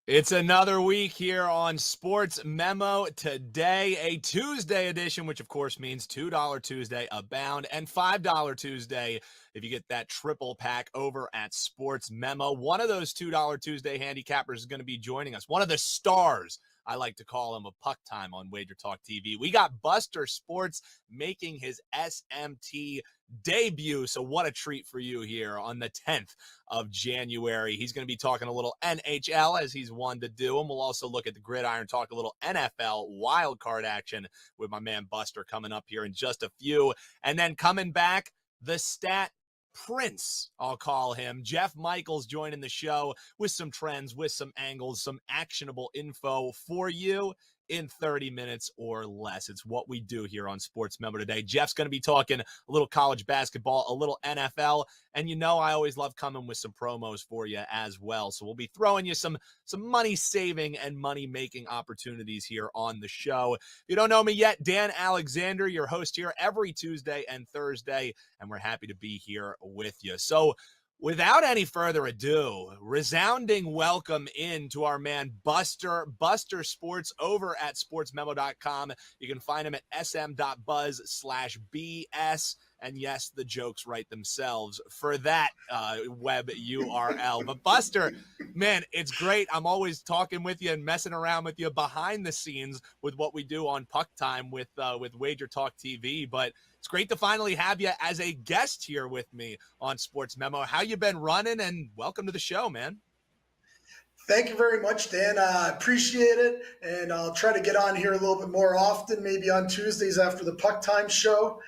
It's another week here on Sports Memo Today, a Tuesday edition, which of course means $2 Tuesday abound and $5 Tuesday if you get that triple pack over at Sports Memo. One of those $2 Tuesday handicappers is going to be joining us. One of the stars, I like to call him, of Puck Time on Wager Talk TV. We got Buster Sports making his SMT debut. So what a treat for you here on the 10th of January. He's going to be talking a little NHL as he's one to do. And we'll also look at the gridiron, talk a little NFL wild card action with my man Buster coming up here in just a few. And then coming back, the stat Prince, I'll call him. Jeff Michaels joining the show with some trends, with some angles, some actionable info for you in 30 minutes or less. It's what we do here on Sports Memo Today. Jeff's going to be talking a little college basketball, a little NFL, and you know I always love coming with some promos for you as well. So we'll be throwing you some money-saving and money-making opportunities here on the show. If you don't know me yet, Dan Alexander, your host here every Tuesday and Thursday, and we're happy to be here with you. So without any further ado, resounding welcome in to our man Buster Sports over at sportsmemo.com. You can find him at sm.buzz/BS. And yes, the jokes write themselves for that web URL. But Buster, man, it's great. I'm always talking with you and messing around with you behind the scenes with what we do on Puck Time with Wager Talk TV. But it's great to finally have you as a guest here with me on Sports Memo. How you been running? And welcome to the show, man. Thank you very much, Dan. I appreciate it. And I'll try to get on here a little bit more often, maybe on Tuesdays after the Puck Time show.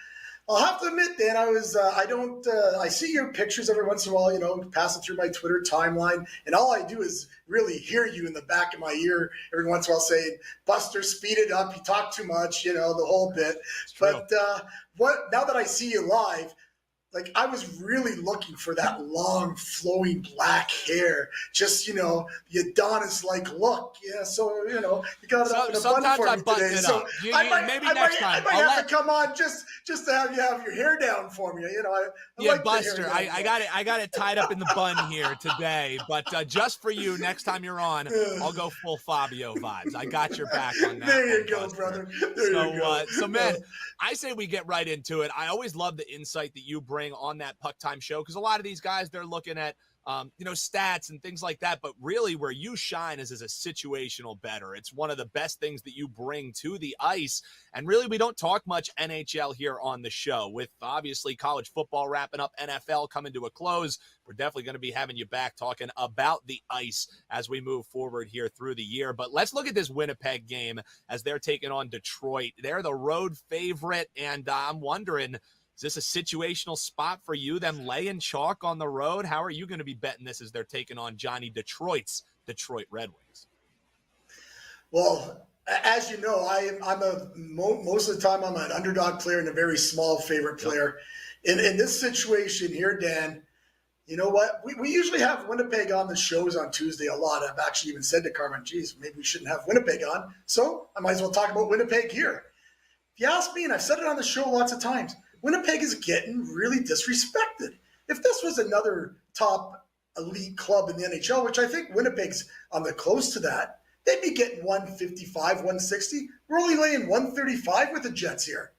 I'll have to admit, Dan, I see your pictures every once in a while, passing through my Twitter timeline. And all I do is really hear you in the back of my ear every once in a while saying, Buster, speed it up. You talk too much, the whole bit. But now that I see you live, like I was really looking for that long flowing black hair, just, the Adonis-like look. Yeah. So, you got it up in a bun for me today. So I might have to come on just to have you have your hair down for me. I like Buster, I got it tied up in the bun here today, but just for you, next time you're on, I'll go full Fabio vibes. I got your back on that. There you go, Buster. Brother. There you go. So man, I say we get right into it. I always love the insight that you bring on that Puck Time show, because a lot of these guys, they're looking at stats and things like that, but really where you shine is as a situational bettor. It's one of the best things that you bring to the ice, and really we don't talk much NHL here on the show. With obviously college football wrapping up, NFL coming to a close, we're definitely going to be having you back talking about the ice as we move forward here through the year. But let's look at this Winnipeg game as they're taking on Detroit. They're the road favorite, and I'm wondering, is this a situational spot for you, them laying chalk on the road? How are you going to be betting this as they're taking on Johnny Detroit's Detroit Red Wings? Well, as you know, most of the time I'm an underdog player and a very small favorite player. Yep. In this situation here, Dan, you know what? We usually have Winnipeg on the shows on Tuesday a lot. I've actually even said to Carmen, geez, maybe we shouldn't have Winnipeg on. So I might as well talk about Winnipeg here. If you ask me, and I've said it on the show lots of times, Winnipeg is getting really disrespected. If this was another top elite club in the NHL, which I think Winnipeg's on the close to that, they'd be getting 155, 160. We're only laying 135 with the Jets here.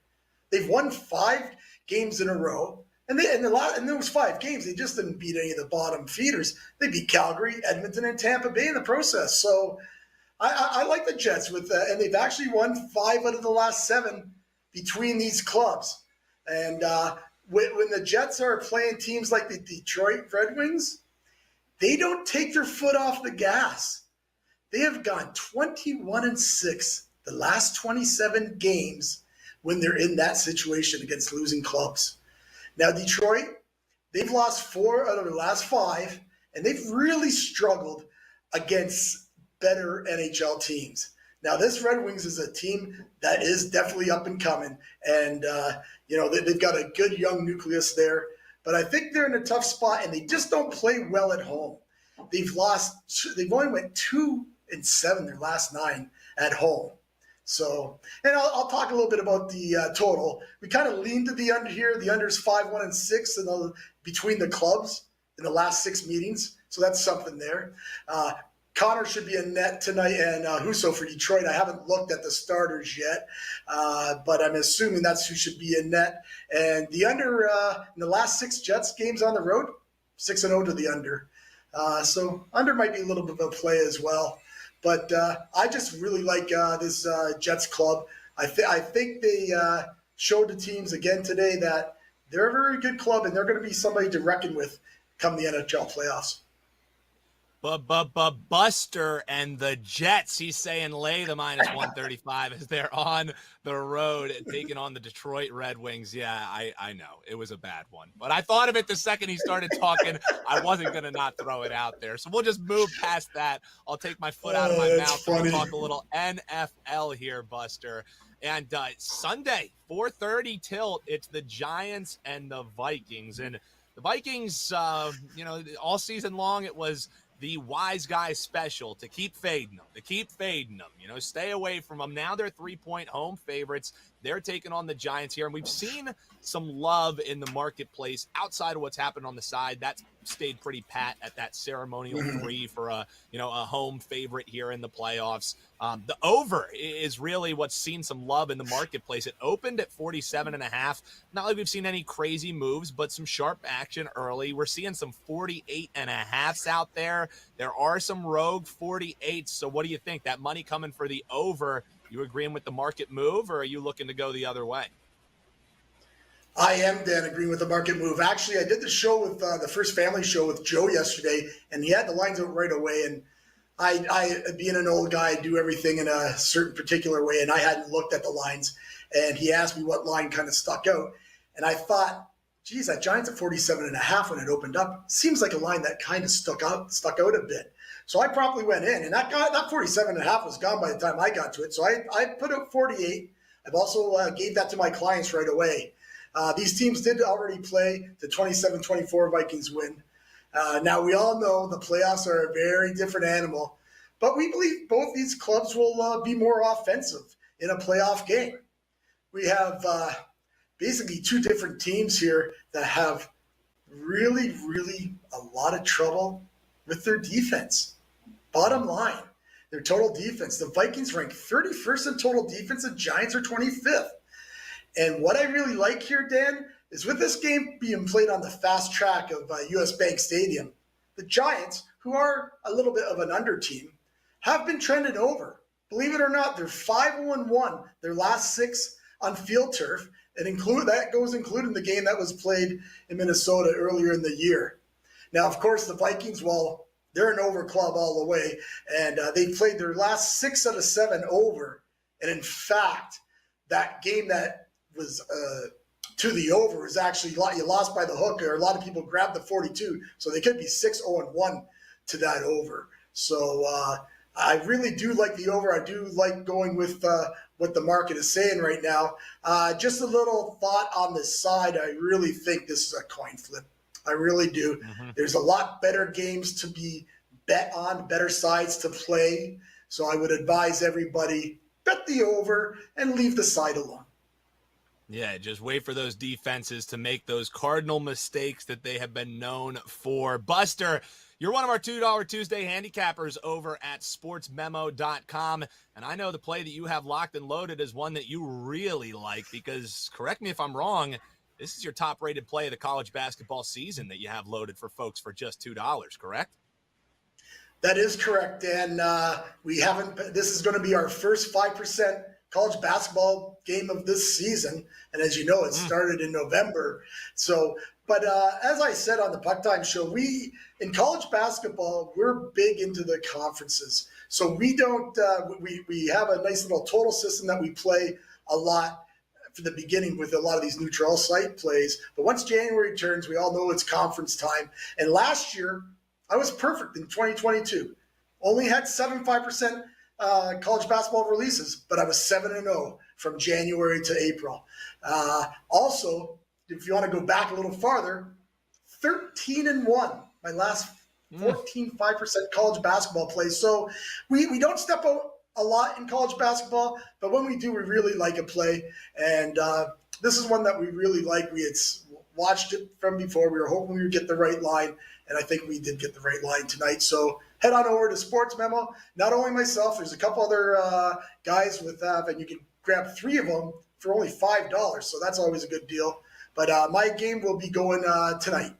They've won 5 games in a row, and in those 5 games, they just didn't beat any of the bottom feeders. They beat Calgary, Edmonton, and Tampa Bay in the process. So I like the Jets and they've actually won 5 out of the last 7 between these clubs. And when the Jets are playing teams like the Detroit Red Wings, they don't take their foot off the gas. They have gone 21-6 the last 27 games when they're in that situation against losing clubs. Now, Detroit, they've lost 4 out of their last 5, and they've really struggled against better NHL teams. Now, this Red Wings is a team that is definitely up and coming, and they've got a good young nucleus there. But I think they're in a tough spot, and they just don't play well at home. They've only went 2-7 their last 9 at home. So, and I'll talk a little bit about the total. We kind of leaned to the under here. The under is 5-1-6 between the clubs in the last 6 meetings. So that's something there. Connor should be in net tonight, and Husso for Detroit. I haven't looked at the starters yet, but I'm assuming that's who should be in net. And the under in the last 6 Jets games on the road, 6-0 to the under. So under might be a little bit of a play as well. But I just really like this Jets club. I think they showed the teams again today that they're a very good club, and they're going to be somebody to reckon with come the NHL playoffs. Buster and the Jets, he's saying lay the -135 as they're on the road taking on the Detroit Red Wings. Yeah, I know. It was a bad one. But I thought of it the second he started talking. I wasn't going to not throw it out there. So we'll just move past that. I'll take my foot out of my mouth and we'll talk a little NFL here, Buster. And Sunday, 4:30 tilt, it's the Giants and the Vikings. And the Vikings, all season long it was the wise guy special to keep fading them, stay away from them. Now they're 3-point home favorites. They're taking on the Giants here. And we've seen some love in the marketplace outside of what's happened on the side. That's stayed pretty pat at that ceremonial 3 for a home favorite here in the playoffs. The over is really what's seen some love in the marketplace. It opened at 47.5. Not like we've seen any crazy moves, but some sharp action early. We're seeing some 48.5s out there. There are some rogue 48s. So what do you think? That money coming for the over, you agreeing with the market move, or are you looking to go the other way? I am, Dan, agreeing with the market move. Actually, I did the show with the First Family show with Joe yesterday, and he had the lines out right away. And I being an old guy, do everything in a certain particular way, and I hadn't looked at the lines. And he asked me what line kind of stuck out. And I thought, geez, that Giants at 47.5 when it opened up seems like a line that kind of stuck out a bit. So I promptly went in, and that 47.5 was gone by the time I got to it. So I put out 48. I've also gave that to my clients right away. These teams did already play the 27-24 Vikings win. Now, we all know the playoffs are a very different animal, but we believe both these clubs will be more offensive in a playoff game. We have basically 2 different teams here that have really, really a lot of trouble with their defense. Bottom line, their total defense. The Vikings rank 31st in total defense, the Giants are 25th. And what I really like here, Dan, is with this game being played on the fast track of US Bank Stadium, the Giants, who are a little bit of an under team, have been trending over. Believe it or not, they're 5-1, their last 6 on field turf, and including the game that was played in Minnesota earlier in the year. Now, of course, the Vikings, well, they're an over club all the way, and they played their last 6 out of 7 over. And in fact, that game that was to the over is actually you lost by the hook, or a lot of people grabbed the 42, so they could be 6-0-1 to that over. So I really do like the over. I do like going with what the market is saying right now. Just a little thought on the side. I really think this is a coin flip. I really do. Mm-hmm. There's a lot better games to be bet on, better sides to play. So I would advise everybody bet the over and leave the side alone. Yeah, just wait for those defenses to make those cardinal mistakes that they have been known for. Buster, you're one of our $2 Tuesday handicappers over at SportsMemo.com. And I know the play that you have locked and loaded is one that you really like because, correct me if I'm wrong, this is your top-rated play of the college basketball season that you have loaded for folks for just $2, correct? That is correct, Dan. This is going to be our first 5% college basketball game of this season. And as you know, it started in November. So, but as I said on the Puck Time show, in college basketball, we're big into the conferences. So we don't, we have a nice little total system that we play a lot for the beginning with a lot of these neutral site plays. But once January turns, we all know it's conference time. And last year, I was perfect in 2022. Only had 7.5% college basketball releases, but I was 7-0 from January to April. Also, if you want to go back a little farther, 13-1, my last 14.5% college basketball plays. So we don't step out a lot in college basketball, but when we do, we really like a play. And this is one that we really like. We had watched it from before. We were hoping we would get the right line, and I think we did get the right line tonight. So head on over to Sports Memo. Not only myself, there's a couple other guys with and you can grab 3 of them for only $5. So that's always a good deal. But my game will be going tonight.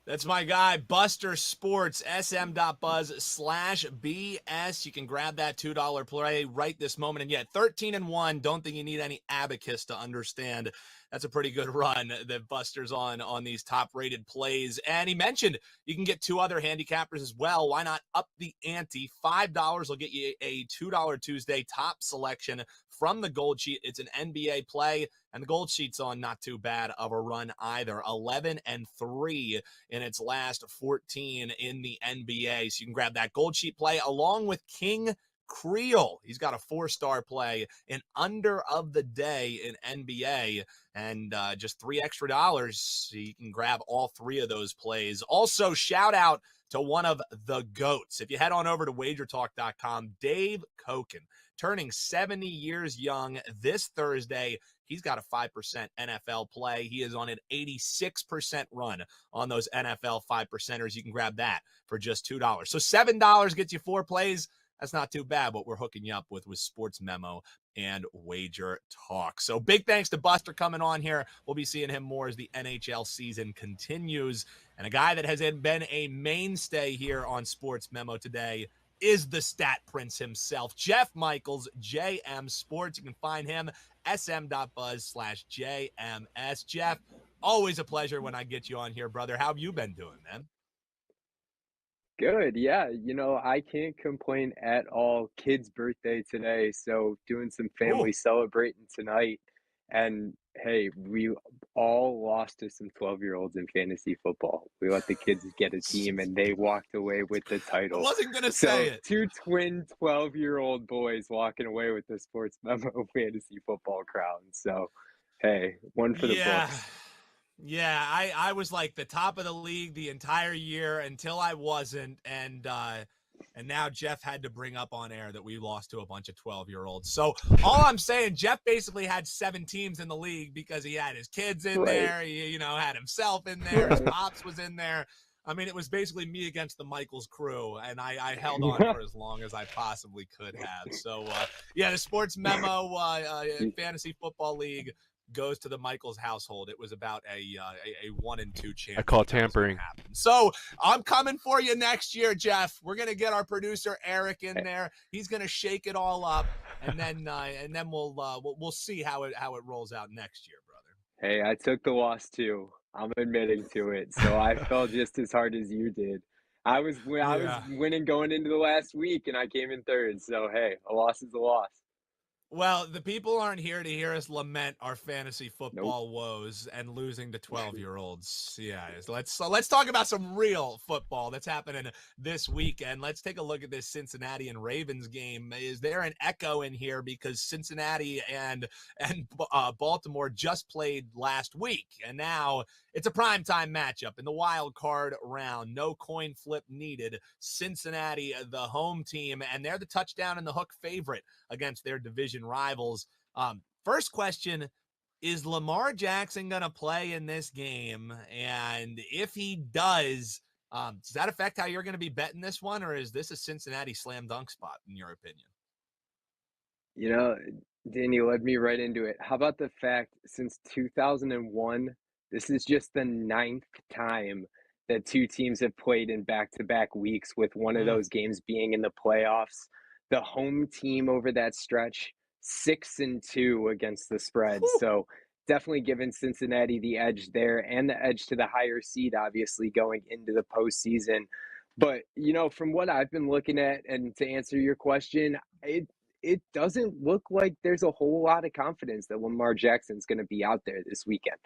That's my guy, Buster Sports, sm.buzz/BS. You can grab that $2 play right this moment. And yet, 13-1. Don't think you need any abacus to understand. That's a pretty good run that Buster's on these top-rated plays. And he mentioned you can get 2 other handicappers as well. Why not up the ante? $5 will get you a $2 Tuesday top selection from the Gold Sheet. It's an NBA play, and the Gold Sheet's on not too bad of a run either. 11-3 in its last 14 in the NBA. So you can grab that Gold Sheet play along with King Creole. He's got a 4-star play in under of the day in NBA, and just $3 extra. So you can grab all 3 of those plays. Also, shout out to one of the GOATs. If you head on over to wagertalk.com, Dave Koken, turning 70 years young this Thursday. He's got a 5% NFL play. He is on an 86% run on those NFL 5%ers. You can grab that for just $2. So $7 gets you 4 plays. That's not too bad. What we're hooking you up with Sports Memo and Wager Talk. So big thanks to Buster coming on here. We'll be seeing him more as the NHL season continues. And a guy that has been a mainstay here on Sports Memo Today is the stat prince himself, Jeff Michaels, JM Sports. You can find him, sm.buzz/JMS. Jeff, always a pleasure when I get you on here, brother. How have you been doing, man? Good. Yeah. I can't complain at all. Kid's birthday today. So doing some family celebrating tonight. And hey, we all lost to some 12-year-olds in fantasy football. We let the kids get a team and they walked away with the I title. wasn't going to say it. 2 twin 12-year-old boys walking away with the Sports Memo fantasy football crown. So, hey, one for the books. Yeah, I was like the top of the league the entire year until I wasn't, and now Jeff had to bring up on air that we lost to a bunch of 12-year-olds. So all I'm saying, Jeff basically had 7 teams in the league because he had his kids in there, he had himself in there, his pops was in there. I mean, it was basically me against the Michaels crew, and I held on for as long as I possibly could have. So, the Sports Memo Fantasy Football League goes to the Michaels household. It was about a 1-2 chance. I call tampering. So I'm coming for you next year, Jeff. We're gonna get our producer Eric in there. He's gonna shake it all up, and then we'll see how it rolls out next year, brother. Hey, I took the loss too. I'm admitting to it. So I fell just as hard as you did. I was winning going into the last week, and I came in third. So hey, a loss is a loss. Well, the people aren't here to hear us lament our fantasy football woes and losing to 12-year-olds. Yeah, let's talk about some real football that's happening this weekend. Let's take a look at this Cincinnati and Ravens game. Is there an echo in here because Cincinnati and Baltimore just played last week, and now it's a primetime matchup in the wild card round. No coin flip needed. Cincinnati, the home team, and they're the touchdown and the hook favorite against their division rivals. First question, is Lamar Jackson going to play in this game? And if he does that affect how you're going to be betting this one, or is this a Cincinnati slam dunk spot in your opinion? Dan, you led me right into it. How about the fact since 2001, this is just the 9th time that 2 teams have played in back-to-back weeks, with one of those games being in the playoffs. The home team over that stretch, 6-2 against the spread. So definitely giving Cincinnati the edge there, and the edge to the higher seed, obviously, going into the postseason. But, from what I've been looking at, and to answer your question, it doesn't look like there's a whole lot of confidence that Lamar Jackson's going to be out there this weekend.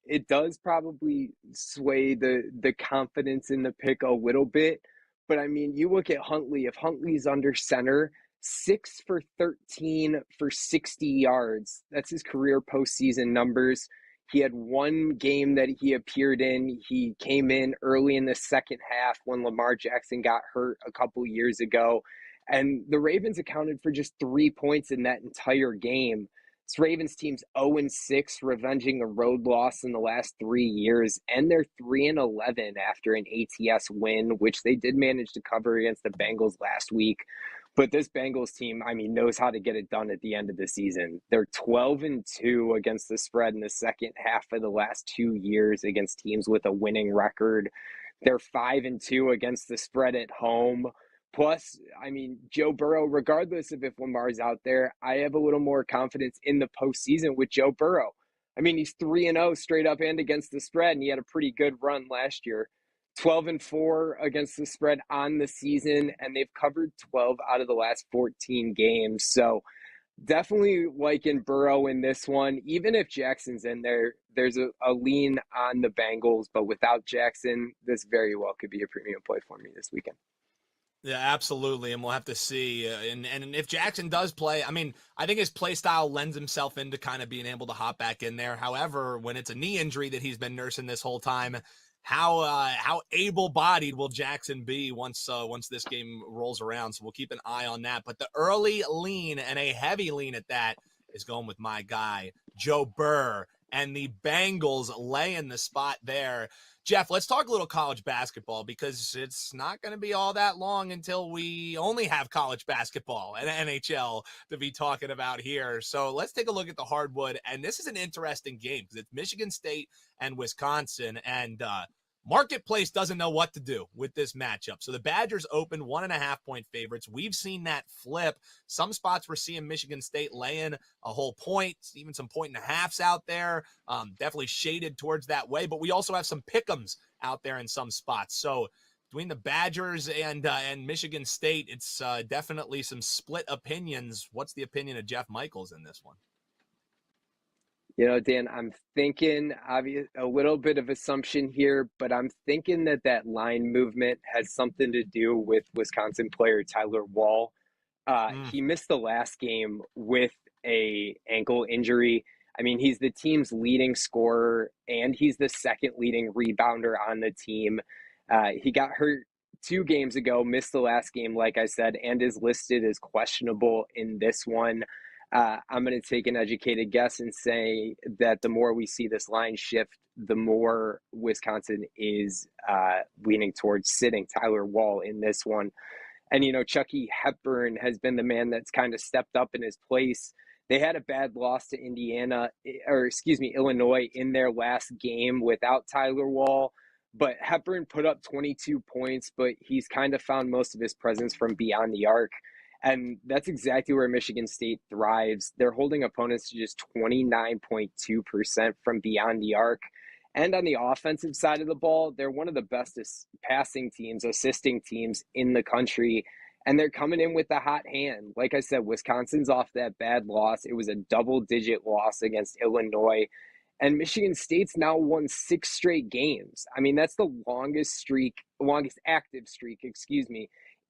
It does probably sway the confidence in the pick a little bit. But, I mean, you look at Huntley. If Huntley's under center, 6 for 13 for 60 yards. That's his career postseason numbers. He had one game that he appeared in. He came in early in the second half when Lamar Jackson got hurt a couple years ago. And the Ravens accounted for just 3 points in that entire game. This Ravens team's 0-6, revenging a road loss in the last 3 years, and they're 3-11 after an ATS win, which they did manage to cover against the Bengals last week. But this Bengals team, I mean, knows how to get it done at the end of the season. They're 12-2 against the spread in the second half of the last 2 years against teams with a winning record. They're 5-2 against the spread at home. Plus, I mean, Joe Burrow, regardless of if Lamar's out there, I have a little more confidence in the postseason with Joe Burrow. I mean, he's 3-0 straight up and against the spread, and he had a pretty good run last year. 12-4 against the spread on the season, and they've covered 12 out of the last 14 games. So definitely liking Burrow in this one. Even if Jackson's in there, there's a lean on the Bengals, but without Jackson, this very well could be a premium play for me this weekend. Yeah, absolutely, and we'll have to see. And if Jackson does play, I mean, I think his play style lends himself into kind of being able to hop back in there. However, when it's a knee injury that he's been nursing this whole time, how able-bodied will Jackson be once this game rolls around? So we'll keep an eye on that. But the early lean, and a heavy lean at that, is going with my guy, Joe Burr, and the Bengals laying the spot there. Jeff, let's talk a little college basketball, because it's not going to be all that long until we only have college basketball and NHL to be talking about here. So let's take a look at the hardwood. And this is an interesting game because it's Michigan State and Wisconsin. And Marketplace doesn't know what to do with this matchup. So the Badgers open 1.5-point favorites. We've seen that flip. Some spots we're seeing Michigan State laying a whole point, even some 1.5s out there. Definitely shaded towards that way. But we also have some pick'ems out there in some spots. So between the Badgers and Michigan State, it's definitely some split opinions. What's the opinion of Jeff Michaels in this one? You know, Dan, I'm thinking a little bit of assumption here, but I'm thinking that line movement has something to do with Wisconsin player Tyler Wall. He missed the last game with a ankle injury. I mean, he's the team's leading scorer, and he's the second leading rebounder on the team. He got hurt 2 games ago, missed the last game, like I said, and is listed as questionable in this one. I'm going to take an educated guess and say that the more we see this line shift, the more Wisconsin is leaning towards sitting Tyler Wall in this one. And, you know, Chucky Hepburn has been the man that's kind of stepped up in his place. They had a bad loss to Illinois in their last game without Tyler Wall. But Hepburn put up 22 points, but he's kind of found most of his presence from beyond the arc. And that's exactly where Michigan State thrives. They're holding opponents to just 29.2% from beyond the arc. And on the offensive side of the ball, they're one of the best passing teams, assisting teams in the country. And they're coming in with a hot hand. Like I said, Wisconsin's off that bad loss. It was a double-digit loss against Illinois. And Michigan State's now won 6 straight games. I mean, that's the longest active streak,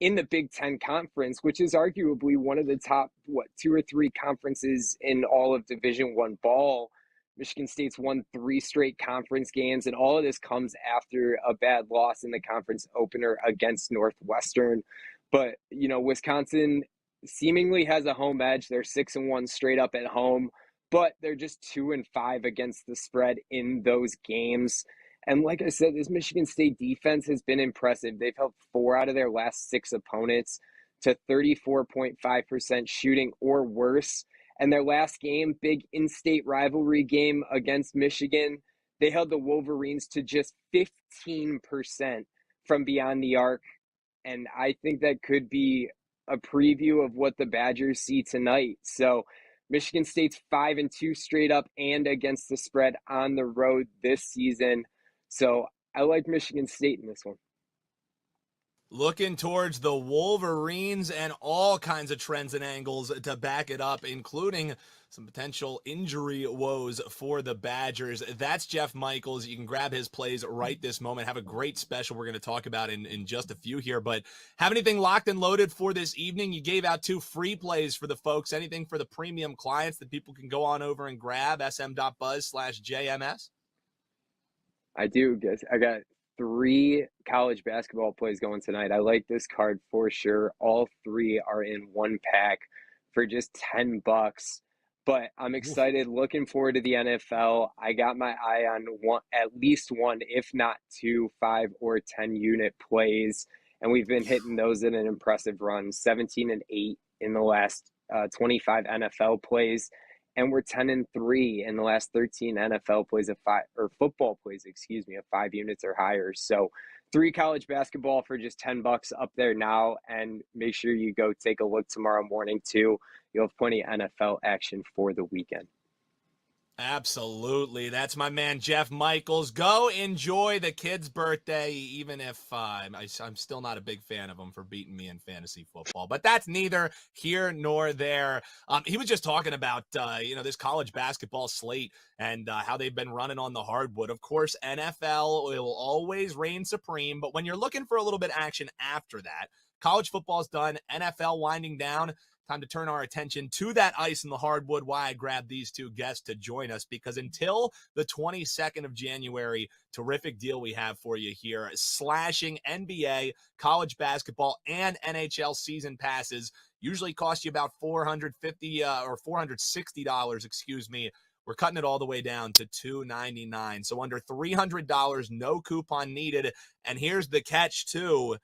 in the Big Ten Conference, which is arguably one of the top, 2 or 3 conferences in all of Division I ball. Michigan State's won 3 straight conference games, and all of this comes after a bad loss in the conference opener against Northwestern. But, you know, Wisconsin seemingly has a home edge. They're 6-1 straight up at home, but they're just 2-5 against the spread in those games. And like I said, this Michigan State defense has been impressive. They've held 4 out of their last 6 opponents to 34.5% shooting or worse. And their last game, big in-state rivalry game against Michigan, they held the Wolverines to just 15% from beyond the arc. And I think that could be a preview of what the Badgers see tonight. So Michigan State's 5-2 straight up and against the spread on the road this season. So I like Michigan State in this one. Looking towards the Wolverines and all kinds of trends and angles to back it up, including some potential injury woes for the Badgers. That's Jeff Michaels. You can grab his plays right this moment. Have a great special we're going to talk about in just a few here. But have anything locked and loaded for this evening? You gave out 2 free plays for the folks. Anything for the premium clients that people can go on over and grab? sm.buzz/JMS? I do, guys. I got 3 college basketball plays going tonight. I like this card for sure. All 3 are in one pack for just $10. But I'm excited, looking forward to the NFL. I got my eye on at least one, if not two, 5 or 10 unit plays, and we've been hitting those in an impressive run, 17-8 in the last 25 NFL plays, and we're 10-3 in the last 13 NFL plays of 5, or football plays, excuse me, of 5 units or higher. So 3 college basketball for just $10 up there now, and make sure you go take a look tomorrow morning too. You'll have plenty of NFL action for the weekend. Absolutely. That's my man, Jeff Michaels. Go enjoy the kid's birthday, even if I'm still not a big fan of him for beating me in fantasy football. But that's neither here nor there. He was just talking about, this college basketball slate and how they've been running on the hardwood. Of course, NFL will always reign supreme. But when you're looking for a little bit of action after that, college football's done, NFL winding down. Time to turn our attention to that ice in the hardwood. Why I grabbed these two guests to join us, because until the 22nd of January, terrific deal we have for you here. Slashing NBA, college basketball, and NHL season passes usually cost you about $450 or $460, excuse me. We're cutting it all the way down to $299. So under $300, no coupon needed. And here's the catch too.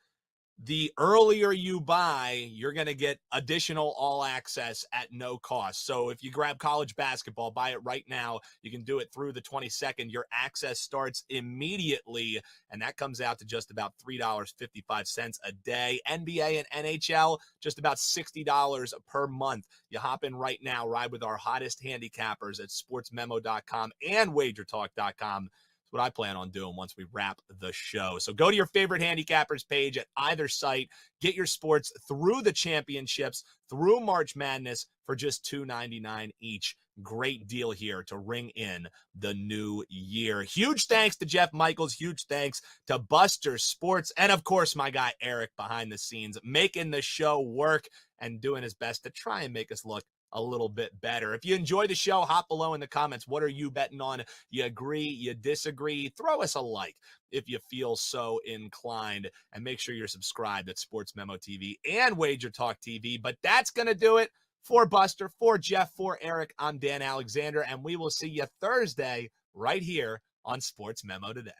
The earlier you buy, you're going to get additional all access at no cost. So if you grab college basketball, buy it right now. You can do it through the 22nd. Your access starts immediately, and that comes out to just about $3.55 a day. NBA and NHL, just about $60 per month. You hop in right now, ride with our hottest handicappers at sportsmemo.com and wagertalk.com. What I plan on doing once we wrap the show. So go to your favorite handicappers page at either site. Get your sports through the championships, through March Madness for just $2.99 each. Great deal here to ring in the new year. Huge thanks to Jeff Michaels. Huge thanks to Buster Sports. And, of course, my guy Eric behind the scenes, making the show work and doing his best to try and make us look a little bit better. If you enjoy the show, hop below in the comments. What are you betting on? You agree? You disagree? Throw us a like if you feel so inclined. And make sure you're subscribed at Sports Memo TV and Wager Talk TV. But that's going to do it for Buster, for Jeff, for Eric. I'm Dan Alexander, and we will see you Thursday right here on Sports Memo Today.